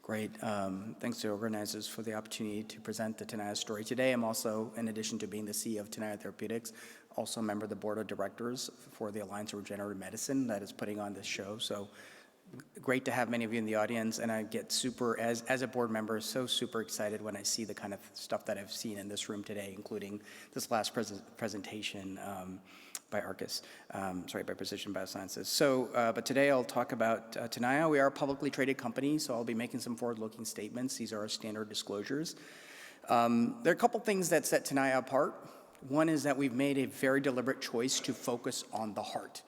Great. Thanks to organizers for the opportunity to present the Tenaya story today. I'm also, in addition to being the CEO of Tenaya Therapeutics, also a member of the board of directors for the Alliance of Regenerative Medicine that is putting on this show. So great to have many of you in the audience, and I get super, as a board member, so super excited when I see the kind of stuff that I've seen in this room today, including this last presentation by by Precision Biosciences. So, but today I'll talk about Tenaya. We are a publicly traded company, so I'll be making some forward-looking statements. These are our standard disclosures. There are a couple things that set Tenaya apart. One is that we've made a very deliberate choice to focus on the heart.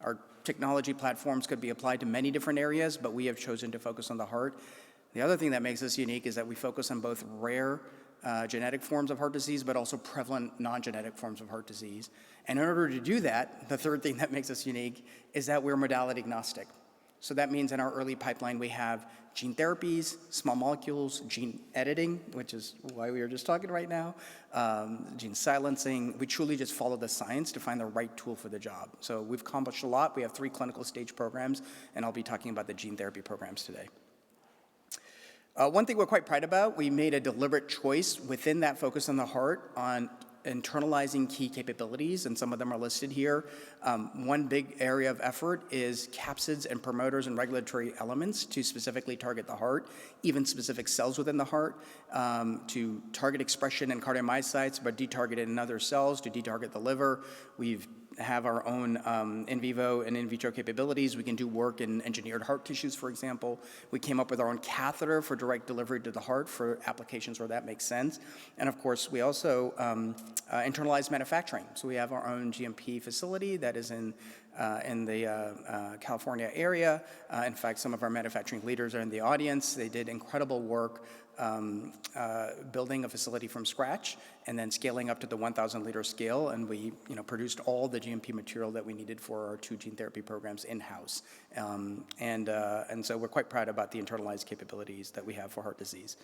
Our technology platforms could be applied to many different areas, but we have chosen to focus on the heart. The other thing that makes us unique is that we focus on both rare genetic forms of heart disease, but also prevalent non-genetic forms of heart disease. And in order to do that, the third thing that makes us unique is that we're modality agnostic. So that means in our early pipeline, we have gene therapies, small molecules, gene editing, which is why we are just talking right now, gene silencing. We truly just follow the science to find the right tool for the job. So we've accomplished a lot. We have 3 clinical stage programs, and I'll be talking about the gene therapy programs today. One thing we're quite proud about, we made a deliberate choice within that focus on the heart on internalizing key capabilities, and some of them are listed here. One big area of effort is capsids and promoters and regulatory elements to specifically target the heart, even specific cells within the heart, to target expression in cardiomyocytes, but detarget it in other cells to detarget the liver. We have our own in vivo and in vitro capabilities. We can do work in engineered heart tissues, for example. We came up with our own catheter for direct delivery to the heart for applications where that makes sense. And of course, we also internalize manufacturing. So we have our own GMP facility that is in the California area. In fact, some of our manufacturing leaders are in the audience. They did incredible work building a facility from scratch and then scaling up to the 1,000-liter scale, and we produced all the GMP material that we needed for our 2 gene therapy programs in-house. And so we're quite proud about the internalized capabilities that we have for heart disease.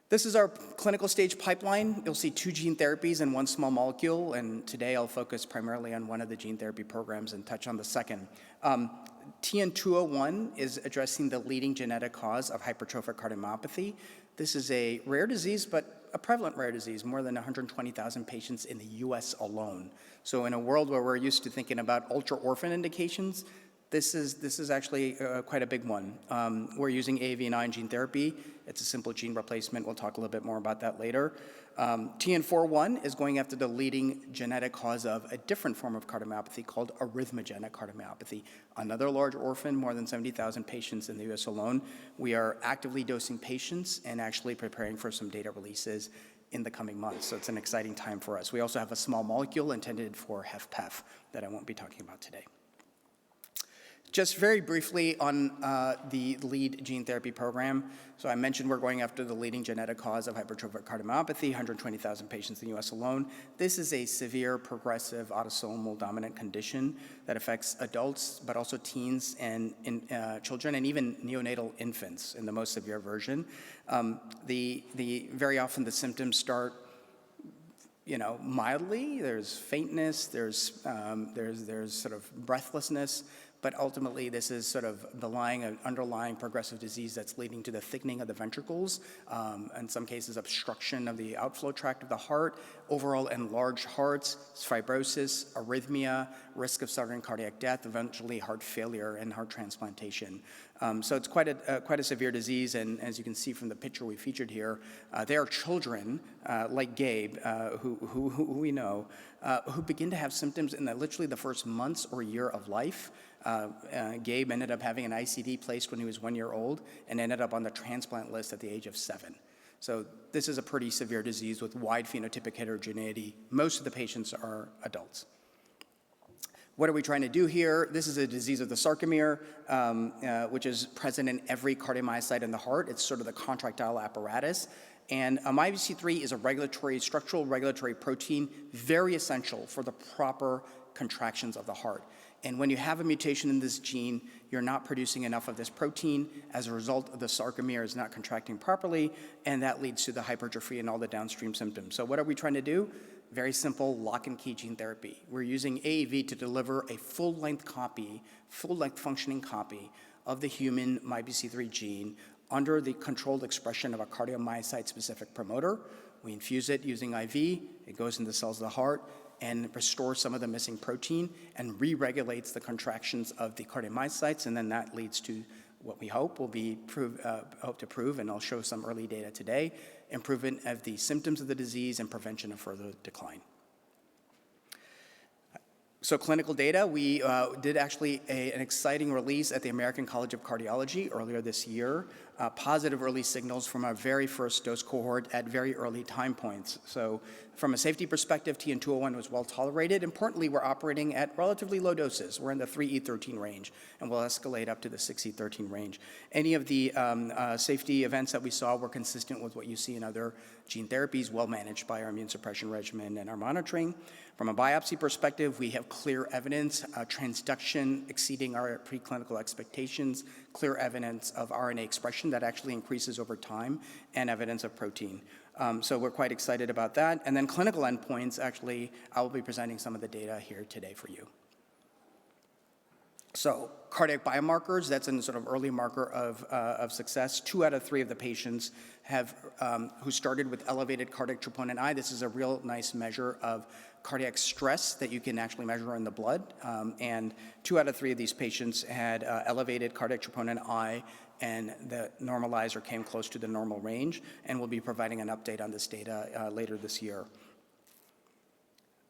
This is our clinical stage pipeline. You'll see 2 gene therapies and 1 small molecule, and today I'll focus primarily on one of the gene therapy programs and touch on the second. TN-201 is addressing the leading genetic cause of hypertrophic cardiomyopathy. This is a rare disease, but a prevalent rare disease, more than 120,000 patients in the US alone. So in a world where we're used to thinking about ultra-orphan indications, this is actually quite a big one. We're using AAV9 gene therapy. It's a simple gene replacement. We'll talk a little bit more about that later. TN-401 is going after the leading genetic cause of a different form of cardiomyopathy called arrhythmogenic cardiomyopathy. Another large orphan, more than 70,000 patients in the US alone. We are actively dosing patients and actually preparing for some data releases in the coming months. So it's an exciting time for us. We also have a small molecule intended for HFpEF that I won't be talking about today. Just very briefly on the lead gene therapy program. So I mentioned we're going after the leading genetic cause of hypertrophic cardiomyopathy, 120,000 patients in the US alone. This is a severe progressive autosomal dominant condition that affects adults, but also teens and children and even neonatal infants in the most severe version. Very often the symptoms start mildly. There's faintness, there's sort of breathlessness, but ultimately this is sort of the underlying progressive disease that's leading to the thickening of the ventricles, in some cases obstruction of the outflow tract of the heart, overall enlarged hearts, fibrosis, arrhythmia, risk of sudden cardiac death, eventually heart failure and heart transplantation. So it's quite a severe disease, and as you can see from the picture we featured here, there are children like Gabe, who we know, who begin to have symptoms in literally the first months or year of life. Gabe ended up having an ICD placed when he was 1 year old and ended up on the transplant list at the age of 7. So this is a pretty severe disease with wide phenotypic heterogeneity. Most of the patients are adults. What are we trying to do here? This is a disease of the sarcomere, which is present in every cardiomyocyte in the heart. It's sort of the contractile apparatus. And MYBPC3 is a structural regulatory protein, very essential for the proper contractions of the heart. And when you have a mutation in this gene, you're not producing enough of this protein. As a result, the sarcomere is not contracting properly, and that leads to the hypertrophy and all the downstream symptoms. So what are we trying to do? Very simple lock and key gene therapy. We're using AAV to deliver a full-length functioning copy of the human MYBPC3 gene under the controlled expression of a cardiomyocyte-specific promoter. We infuse it using IV, it goes into the cells of the heart, and restores some of the missing protein and re-regulates the contractions of the cardiomyocytes, and then that leads to what we hope will be hope to prove, and I'll show some early data today, improvement of the symptoms of the disease and prevention of further decline. So clinical data, we did actually an exciting release at the American College of Cardiology earlier this year, positive early signals from our very first dose cohort at very early time points. So from a safety perspective, TN-201 was well tolerated. Importantly, we're operating at relatively low doses. We're in the 3E13 range, and we'll escalate up to the 6E13 range. Any of the safety events that we saw were consistent with what you see in other gene therapies, well managed by our immune suppression regimen and our monitoring. From a biopsy perspective, we have clear evidence, transduction exceeding our preclinical expectations, clear evidence of RNA expression that actually increases over time, and evidence of protein. So we're quite excited about that. And then clinical endpoints, actually, I will be presenting some of the data here today for you. So cardiac biomarkers, that's a sort of early marker of success. 2 out of 3 of the patients have who started with elevated cardiac troponin I. This is a real nice measure of cardiac stress that you can actually measure in the blood. And 2 out of 3 of these patients had elevated cardiac troponin I, and the normalizer came close to the normal range, and we'll be providing an update on this data later this year.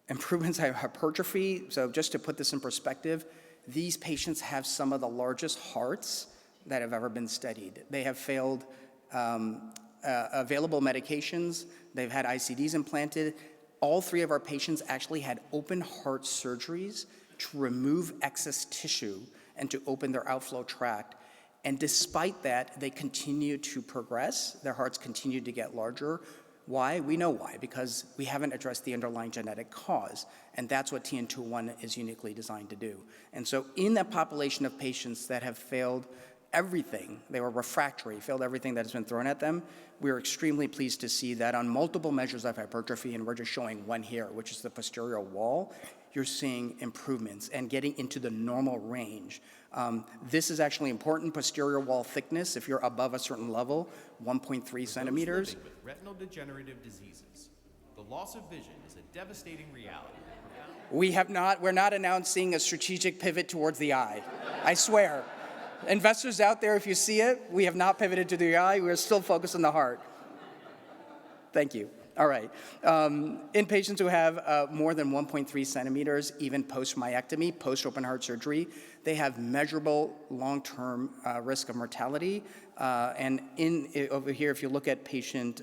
Improvements in hypertrophy, so just to put this in perspective, these patients have some of the largest hearts that have ever been studied. They have failed available medications, they've had ICDs implanted. All 3 of our patients actually had open heart surgeries to remove excess tissue and to open their outflow tract. And despite that, they continue to progress. Their hearts continue to get larger. Why? We know why, because we haven't addressed the underlying genetic cause, and that's what TN-201 is uniquely designed to do. And so in that population of patients that have failed everything, they were refractory, failed everything that has been thrown at them, we're extremely pleased to see that on multiple measures of hypertrophy, and we're just showing one here, which is the posterior wall, you're seeing improvements and getting into the normal range. This is actually important, posterior wall thickness, if you're above a certain level, 1.3 centimeters. Those living with retinal degenerative diseases, the loss of vision is a devastating reality. We're not announcing a strategic pivot towards the eye, I swear. Investors out there, if you see it, we have not pivoted to the eye, we're still focused on the heart. Thank you. All right. In patients who have more than 1.3 centimeters, even post-myectomy, post-open heart surgery, they have measurable long-term risk of mortality. And over here, if you look at patient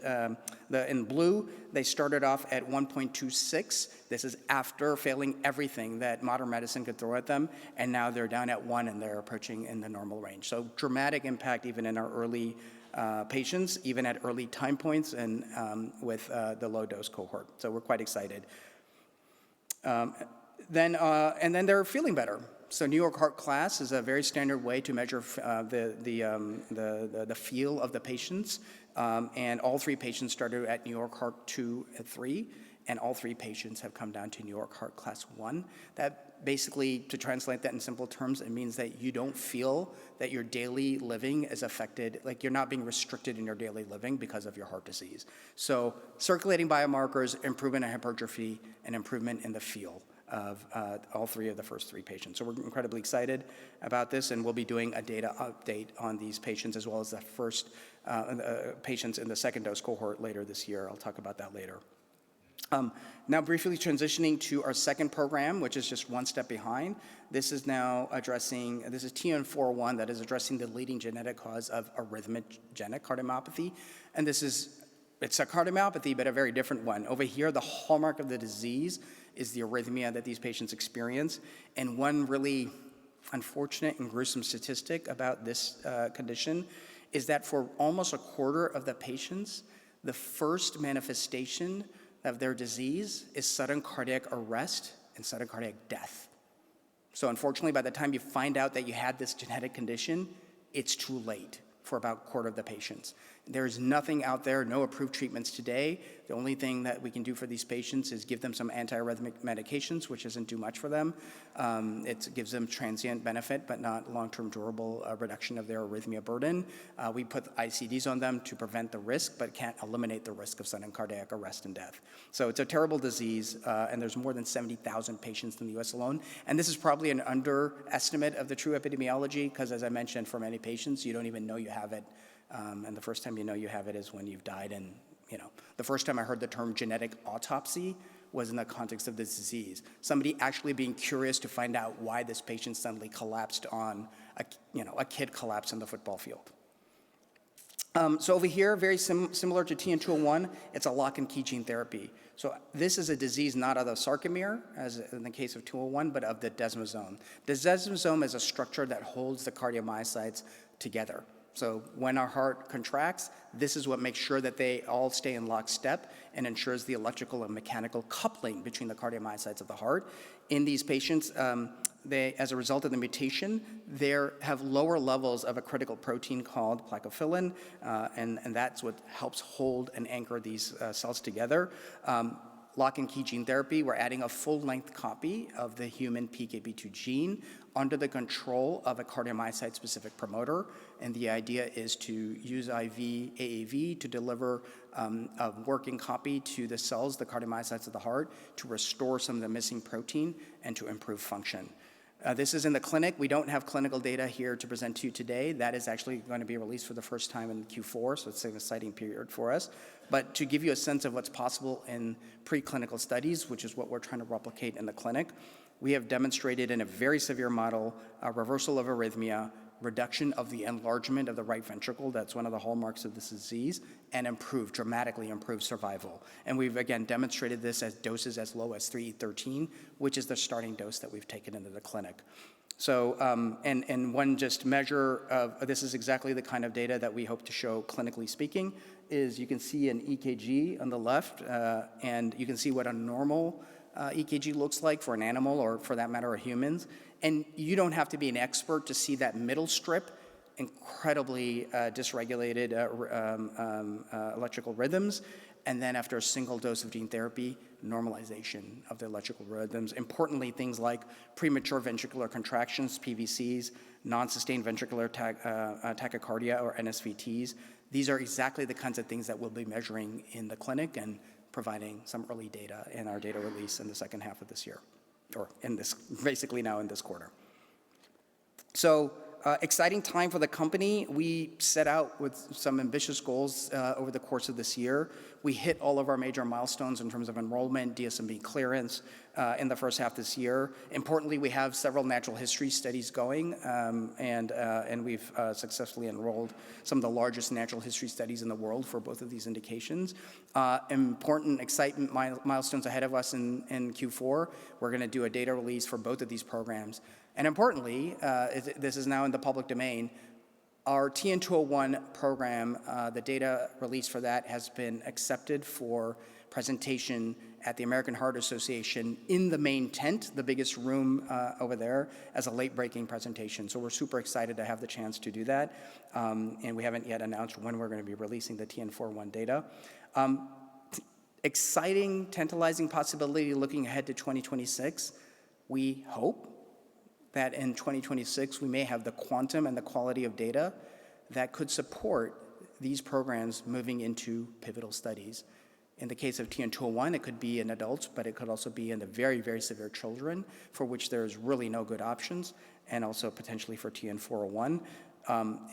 in blue, they started off at 1.26. This is after failing everything that modern medicine could throw at them, and now they're down at 1 and they're approaching in the normal range. So dramatic impact even in our early patients, even at early time points and with the low dose cohort. So we're quite excited. And then they're feeling better. So New York Heart Class is a very standard way to measure the feel of the patients. And all 3 patients started at New York Heart 2 and 3, and all 3 patients have come down to New York Heart Class 1. That basically, to translate that in simple terms, it means that you don't feel that your daily living is affected, like you're not being restricted in your daily living because of your heart disease. So circulating biomarkers, improvement in hypertrophy, and improvement in the feel of all 3 of the first 3 patients. So we're incredibly excited about this, and we'll be doing a data update on these patients as well as the first patients in the second dose cohort later this year. I'll talk about that later. Now briefly transitioning to our second program, which is just one step behind. This is now addressing, this is TN-401 that is addressing the leading genetic cause of arrhythmogenic cardiomyopathy. And it's a cardiomyopathy, but a very different one. Over here, the hallmark of the disease is the arrhythmia that these patients experience. And one really unfortunate and gruesome statistic about this condition is that for almost a quarter of the patients, the first manifestation of their disease is sudden cardiac arrest and sudden cardiac death. So unfortunately, by the time you find out that you had this genetic condition, it's too late. for about a quarter of the patients. There's nothing out there, no approved treatments today. The only thing that we can do for these patients is give them some antiarrhythmic medications, which doesn't do much for them. It gives them transient benefit, but not long-term durable reduction of their arrhythmia burden. We put ICDs on them to prevent the risk, but can't eliminate the risk of sudden cardiac arrest and death. So it's a terrible disease, and there's more than 70,000 patients in the US alone. And this is probably an underestimate of the true epidemiology, because as I mentioned, for many patients, you don't even know you have it. And the first time you know you have it is when you've died. And the first time I heard the term genetic autopsy was in the context of this disease. Somebody actually being curious to find out why this patient suddenly collapsed on, a kid collapsed in the football field. So over here, very similar to TN-201, it's a lock and key gene therapy. So this is a disease not of the sarcomere, as in the case of 201, but of the desmosome. The desmosome is a structure that holds the cardiomyocytes together. So when our heart contracts, this is what makes sure that they all stay in lockstep and ensures the electrical and mechanical coupling between the cardiomyocytes of the heart. In these patients, as a result of the mutation, they have lower levels of a critical protein called plakophilin, and that's what helps hold and anchor these cells together. Lock and key gene therapy, we're adding a full-length copy of the human PKP2 gene under the control of a cardiomyocyte-specific promoter. And the idea is to use IV AAV to deliver a working copy to the cells, the cardiomyocytes of the heart, to restore some of the missing protein and to improve function. This is in the clinic. We don't have clinical data here to present to you today. That is actually going to be released for the first time in Q4, so it's an exciting period for us. But to give you a sense of what's possible in preclinical studies, which is what we're trying to replicate in the clinic, we have demonstrated in a very severe model a reversal of arrhythmia, reduction of the enlargement of the right ventricle, that's one of the hallmarks of this disease, and dramatically improved survival. And we've, again, demonstrated this at doses as low as 3E13, which is the starting dose that we've taken into the clinic. So, and one just measure of, this is exactly the kind of data that we hope to show clinically speaking, is you can see an EKG on the left, and you can see what a normal EKG looks like for an animal, or for that matter, humans. And you don't have to be an expert to see that middle strip, incredibly dysregulated electrical rhythms. And then after a single dose of gene therapy, normalization of the electrical rhythms. Importantly, things like premature ventricular contractions, PVCs, non-sustained ventricular tachycardia, or NSVTs. These are exactly the kinds of things that we'll be measuring in the clinic and providing some early data in our data release in the second half of this year, or basically now in this quarter. So exciting time for the company. We set out with some ambitious goals over the course of this year. We hit all of our major milestones in terms of enrollment, DSMB clearance in the first half this year. Importantly, we have several natural history studies going, and we've successfully enrolled some of the largest natural history studies in the world for both of these indications. Important, excitement milestones ahead of us in Q4. We're going to do a data release for both of these programs. And importantly, this is now in the public domain, our TN-201 program, the data release for that has been accepted for presentation at the American Heart Association in the main tent, the biggest room over there, as a late-breaking presentation. So we're super excited to have the chance to do that. And we haven't yet announced when we're going to be releasing the TN-401 data. Exciting, tantalizing possibility looking ahead to 2026. We hope that in 2026 we may have the quantum and the quality of data that could support these programs moving into pivotal studies. In the case of TN-201, it could be in adults, but it could also be in the very, very severe children, for which there's really no good options, and also potentially for TN-401.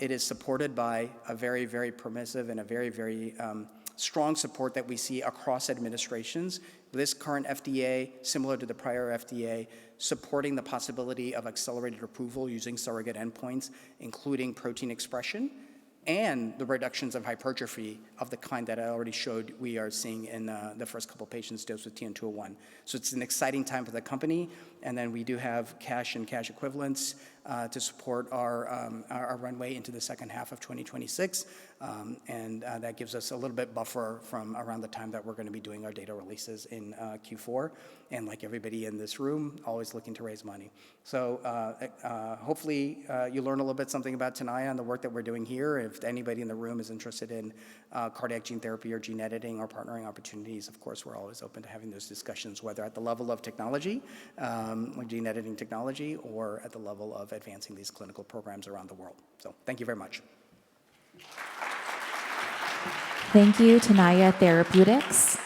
It is supported by a very, very permissive and a very, very strong support that we see across administrations. This current FDA, similar to the prior FDA, supporting the possibility of accelerated approval using surrogate endpoints, including protein expression, and the reductions of hypertrophy of the kind that I already showed we are seeing in the first couple patients dosed with TN-201. So it's an exciting time for the company, and then we do have cash and cash equivalents to support our runway into the second half of 2026. And that gives us a little bit buffer from around the time that we're going to be doing our data releases in Q4. And like everybody in this room, always looking to raise money. So hopefully you learn a little bit something about Tenaya and the work that we're doing here. If anybody in the room is interested in cardiac gene therapy or gene editing or partnering opportunities, of course, we're always open to having those discussions, whether at the level of technology, like gene editing technology, or at the level of advancing these clinical programs around the world. So thank you very much. Thank you, Tenaya Therapeutics.